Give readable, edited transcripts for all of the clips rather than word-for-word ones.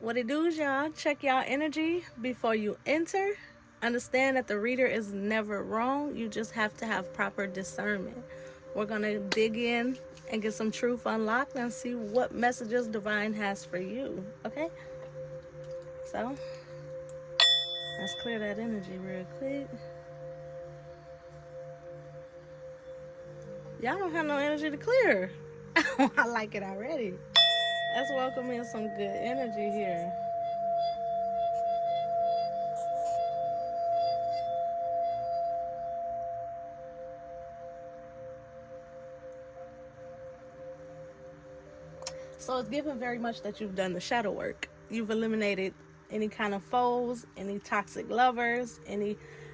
What it do is, y'all, check y'all energy before you enter. Understand that the reader is never wrong. You just have to have proper discernment. We're going to dig in and get some truth unlocked and see what messages divine has for you. Okay? So, let's clear that energy real quick. Y'all don't have no energy to clear. I like it already. Let's welcome in some good energy here. So it's given very much that you've done the shadow work. You've eliminated any kind of foes, any toxic lovers,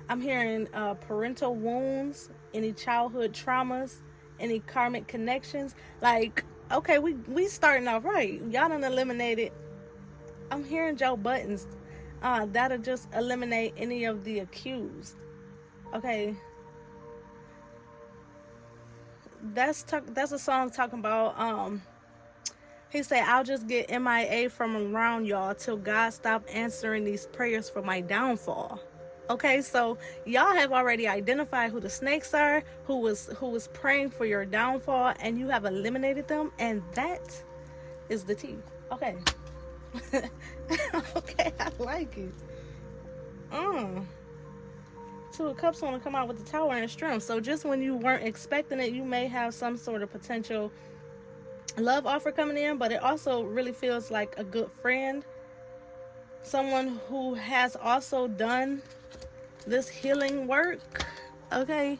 I'm hearing parental wounds, any childhood traumas, any karmic connections. Like, okay, we starting off right. Y'all done eliminated. I'm hearing Joe Buttons. That'll just eliminate any of the accused. Okay. That's a song talking about he said, I'll just get MIA from around y'all till God stop answering these prayers for my downfall. Okay, so y'all have already identified who the snakes are, who was praying for your downfall, and you have eliminated them, and that is the tea. Okay. Okay, I like it. Two of Cups want to come out with the Tower and Strength. So just when you weren't expecting it, you may have some sort of potential love offer coming in, but it also really feels like a good friend, someone who has also done this healing work. Okay,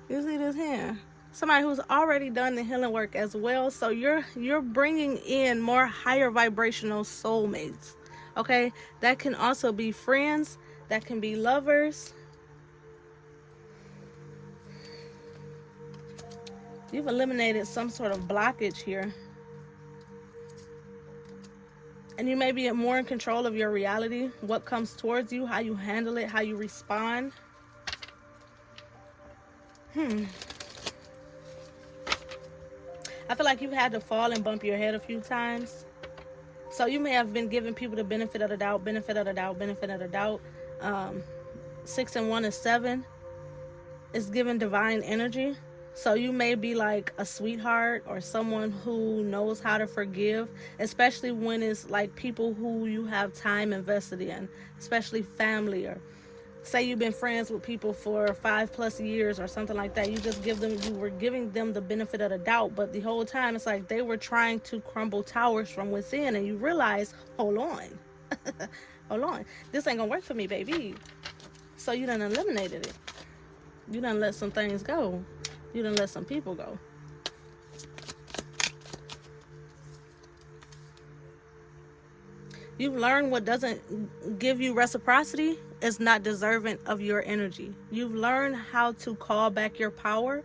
you see this here, somebody who's already done the healing work as well. So you're bringing in more higher vibrational soulmates. Okay, that can also be friends, that can be lovers. You've eliminated some sort of blockage here. And you may be more in control of your reality, what comes towards you, how you handle it, how you respond. I feel like you've had to fall and bump your head a few times. So you may have been giving people the benefit of the doubt, benefit of the doubt, benefit of the doubt. 6 and 1 is 7. It's giving divine energy. So you may be like a sweetheart or someone who knows how to forgive, especially when it's like people who you have time invested in, especially family, or say you've been friends with people for 5+ years or something like that. You were giving them the benefit of the doubt, but the whole time it's like they were trying to crumble towers from within, and you realize, hold on, hold on, this ain't gonna work for me, baby. So you done eliminated it. You done let some things go. You done let some people go. You've learned what doesn't give you reciprocity is not deserving of your energy. You've learned how to call back your power,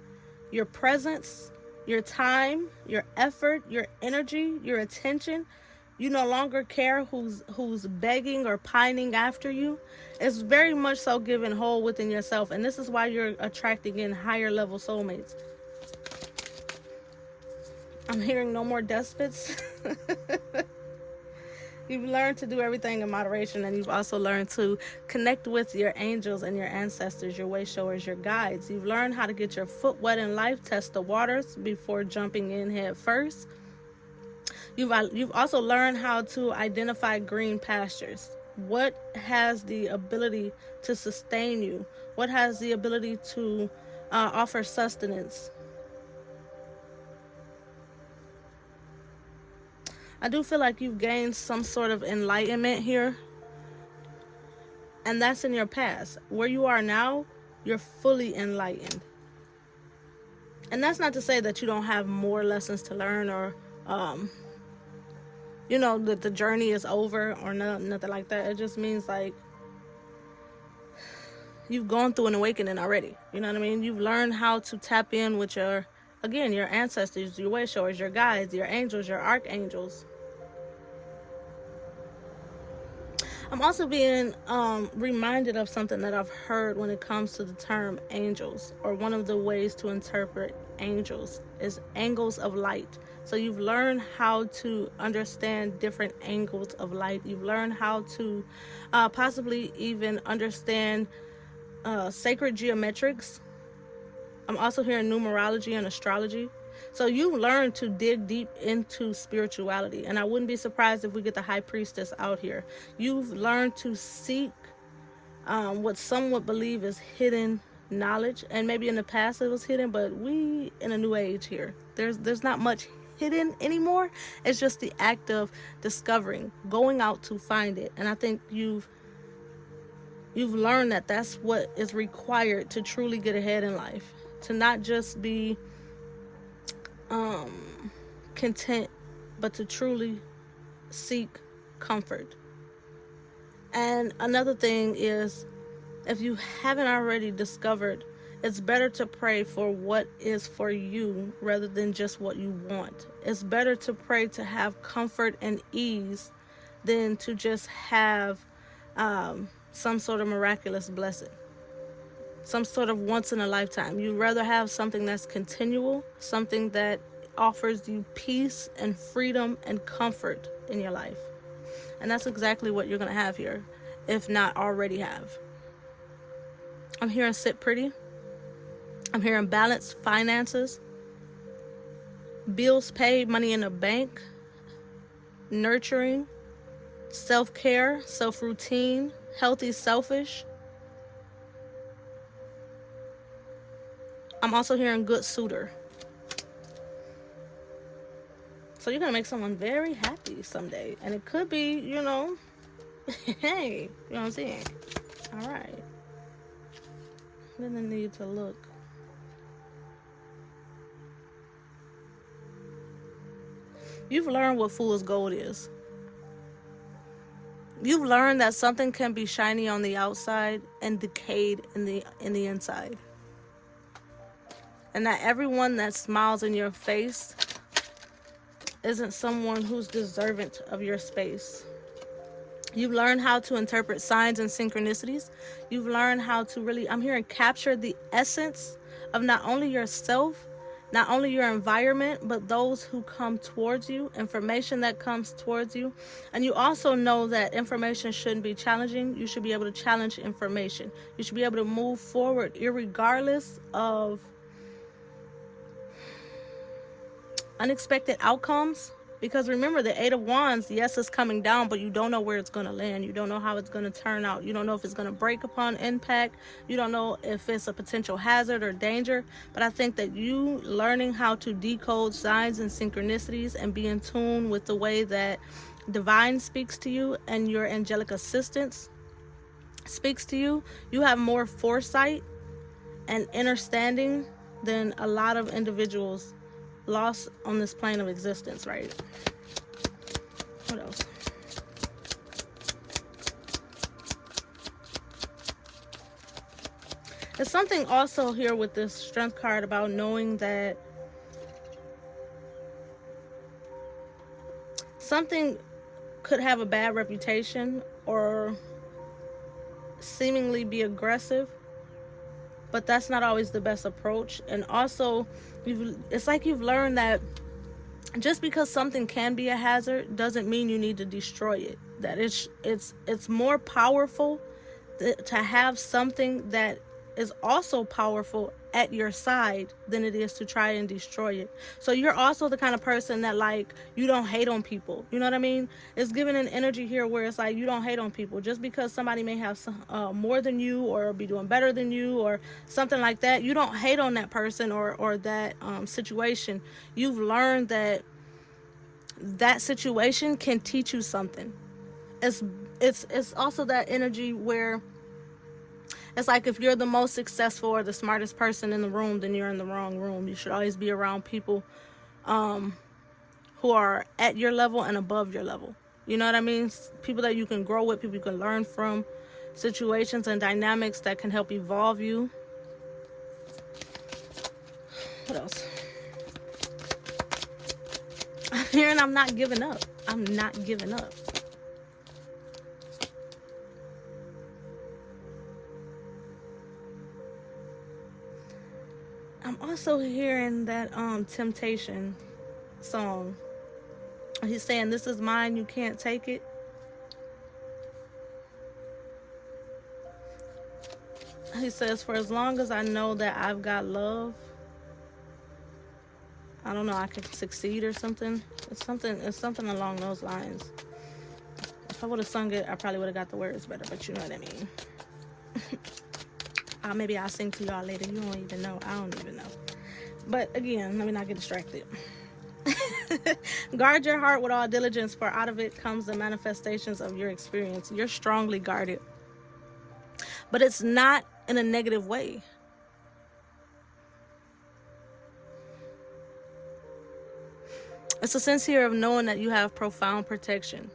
your presence, your time, your effort, your energy, your attention. You no longer care who's begging or pining after you. It's very much so given whole within yourself. And this is why you're attracting in higher level soulmates. I'm hearing no more despots. You've learned to do everything in moderation, and you've also learned to connect with your angels and your ancestors, your way showers, your guides. You've learned how to get your foot wet in life, test the waters before jumping in head first. You've also learned how to identify green pastures. What has the ability to sustain you? What has the ability to offer sustenance? I do feel like you've gained some sort of enlightenment here. And that's in your past. Where you are now, you're fully enlightened. And that's not to say that you don't have more lessons to learn, or that the journey is over, or nothing like that. It just means like you've gone through an awakening already. You know what I mean? You've learned how to tap in with your ancestors, your way showers, your guides, your angels, your archangels. I'm also being reminded of something that I've heard when it comes to the term angels, or one of the ways to interpret angels is angles of light. So you've learned how to understand different angles of light. You've learned how to possibly even understand sacred geometrics. I'm also hearing numerology and astrology. So you learn to dig deep into spirituality. And I wouldn't be surprised if we get the high priestess out here. You've learned to seek what some would believe is hidden knowledge. And maybe in the past it was hidden, but we in a new age here. There's not much hidden anymore. It's just the act of discovering, going out to find it. And I think you've learned that that's what is required to truly get ahead in life. To not just be content, but to truly seek comfort. And another thing is, if you haven't already discovered, it's better to pray for what is for you rather than just what you want. It's better to pray to have comfort and ease than to just have some sort of miraculous blessing, some sort of once in a lifetime. You'd rather have something that's continual, something that offers you peace and freedom and comfort in your life. And that's exactly what you're going to have here, if not already have. I'm hearing sit pretty. I'm hearing balanced finances, bills paid, money in the bank, nurturing, self-care, self-routine, healthy, selfish. I'm also hearing good suitor. So you're going to make someone very happy someday. And it could be, hey, you know what I'm saying? All right. Then I need to look. You've learned what fool's gold is. You've learned that something can be shiny on the outside and decayed in the inside. And that everyone that smiles in your face isn't someone who's deserving of your space. You've learned how to interpret signs and synchronicities. You've learned how to really, I'm hearing, capture the essence of not only yourself, not only your environment, but those who come towards you, information that comes towards you. And you also know that information shouldn't be challenging. You should be able to challenge information. You should be able to move forward irregardless of unexpected outcomes. Because remember, the Eight of Wands, yes, it's coming down, but you don't know where it's going to land. You don't know how it's going to turn out. You don't know if it's going to break upon impact. You don't know if it's a potential hazard or danger. But I think that you learning how to decode signs and synchronicities and be in tune with the way that divine speaks to you and your angelic assistance speaks to you, you have more foresight and understanding than a lot of individuals lost on this plane of existence, right? What else? There's something also here with this strength card about knowing that something could have a bad reputation or seemingly be aggressive, but that's not always the best approach. And also, it's like you've learned that just because something can be a hazard doesn't mean you need to destroy it. That it's more powerful to have something that is also powerful at your side than it is to try and destroy it. So you're also the kind of person that, like, you don't hate on people. You know what I mean? It's giving an energy here where it's like you don't hate on people. Just because somebody may have some, more than you or be doing better than you or something like that, you don't hate on that person or that situation. You've learned that situation can teach you something. It's also that energy where it's like if you're the most successful or the smartest person in the room, then you're in the wrong room. You should always be around people who are at your level and above your level. You know what I mean? People that you can grow with, people you can learn from, situations and dynamics that can help evolve you. What else? I'm hearing I'm not giving up. I'm not giving up. I'm also hearing that temptation. song. He's saying, this is mine, you can't take it. He says, for as long as I know that I've got love, I don't know, I can succeed or something. It's something along those lines. If I would have sung it, I probably would have got the words better, but you know what I mean. Maybe I'll sing to y'all later. You don't even know. I don't even know. But again, let me not get distracted. Guard your heart with all diligence, for out of it comes the manifestations of your experience. You're strongly guarded. But it's not in a negative way. It's a sense here of knowing that you have profound protection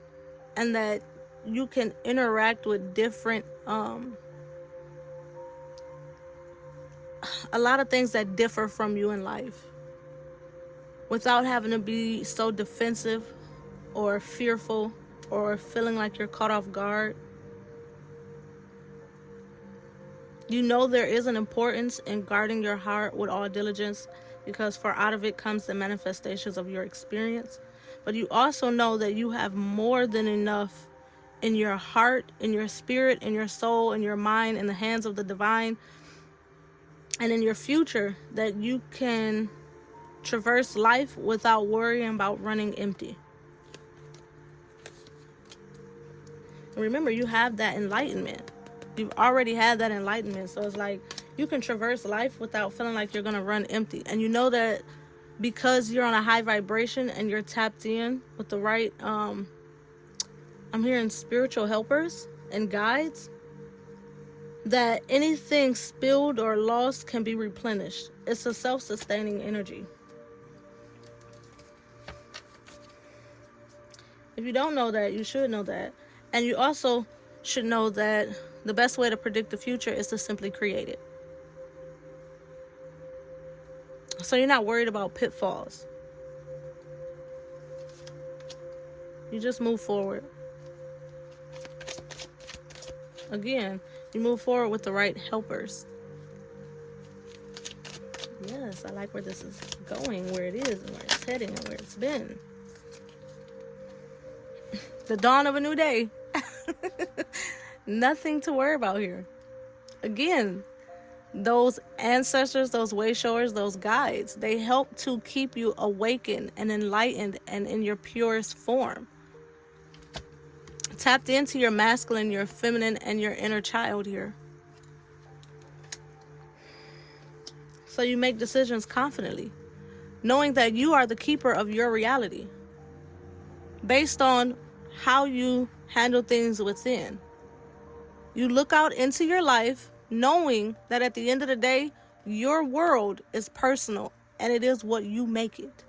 and that you can interact with different, a lot of things that differ from you in life without having to be so defensive or fearful or feeling like you're caught off guard. You know there is an importance in guarding your heart with all diligence, because for out of it comes the manifestations of your experience. But you also know that you have more than enough in your heart, in your spirit, in your soul, in your mind, in the hands of the divine, and in your future, that you can traverse life without worrying about running empty. And remember, you have that enlightenment. You've already had that enlightenment. So it's like you can traverse life without feeling like you're going to run empty. And you know that because you're on a high vibration and you're tapped in with the right, I'm hearing spiritual helpers and guides, that anything spilled or lost can be replenished. It's a self-sustaining energy. If you don't know that, you should know that. And you also should know that the best way to predict the future is to simply create it. So you're not worried about pitfalls. You just move forward. Again, you move forward with the right helpers. Yes, I like where this is going, where it is, and where it's heading, and where it's been. The dawn of a new day. Nothing to worry about here. Again, those ancestors, those way showers, those guides, they help to keep you awakened and enlightened and in your purest form. Tapped into your masculine, your feminine, and your inner child here. So you make decisions confidently, knowing that you are the keeper of your reality based on how you handle things within. You look out into your life knowing that at the end of the day, your world is personal and it is what you make it.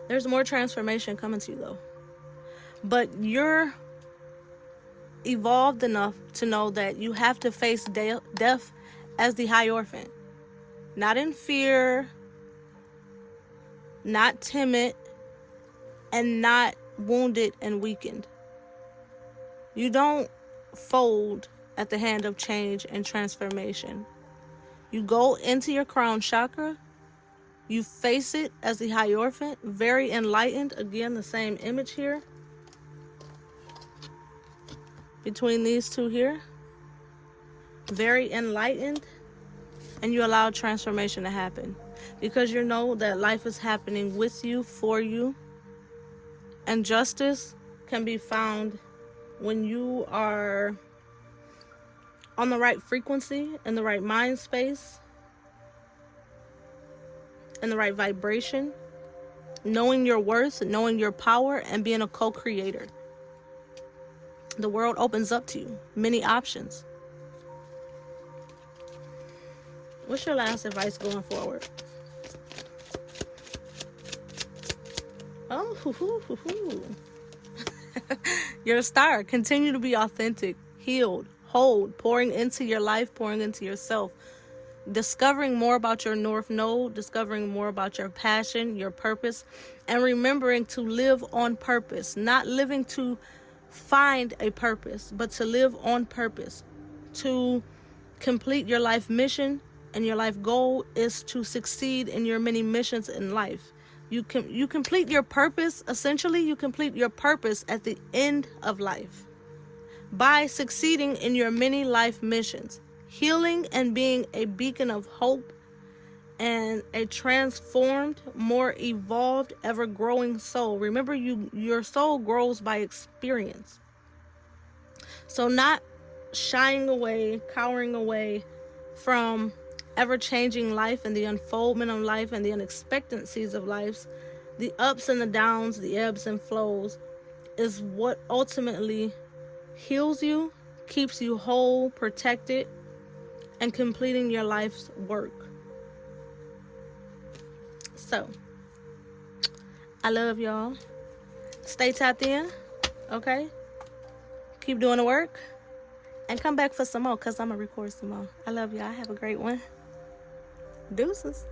There's more transformation coming to you though. But you're evolved enough to know that you have to face death as the Hierophant. Not in fear, not timid, and not wounded and weakened. You don't fold at the hand of change and transformation. You go into your crown chakra, you face it as the Hierophant, very enlightened. Again, the same image here. Between these two here. Very enlightened. And you allow transformation to happen. Because you know that life is happening with you, for you. And justice can be found when you are on the right frequency, in the right mind space, in the right vibration, knowing your worth, knowing your power, and being a co-creator. The world opens up to you, many options. What's your last advice going forward? Oh, you're a star. Continue to be authentic, healed, whole, pouring into your life, pouring into yourself. Discovering more about your North Node, discovering more about your passion, your purpose, and remembering to live on purpose, not living to find a purpose, but to live on purpose. To complete your life mission and your life goal is to succeed in your many missions in life. You complete your purpose, essentially, you complete your purpose at the end of life by succeeding in your many life missions, healing and being a beacon of hope and a transformed, more evolved, ever-growing soul. Remember, your soul grows by experience. So not shying away, cowering away from ever-changing life and the unfoldment of life and the unexpectancies of life, the ups and the downs, the ebbs and flows, is what ultimately heals you, keeps you whole, protected, and completing your life's work. So, I love y'all. Stay tapped in, okay? Keep doing the work. And come back for some more, because I'm going to record some more. I love y'all. Have a great one. Deuces.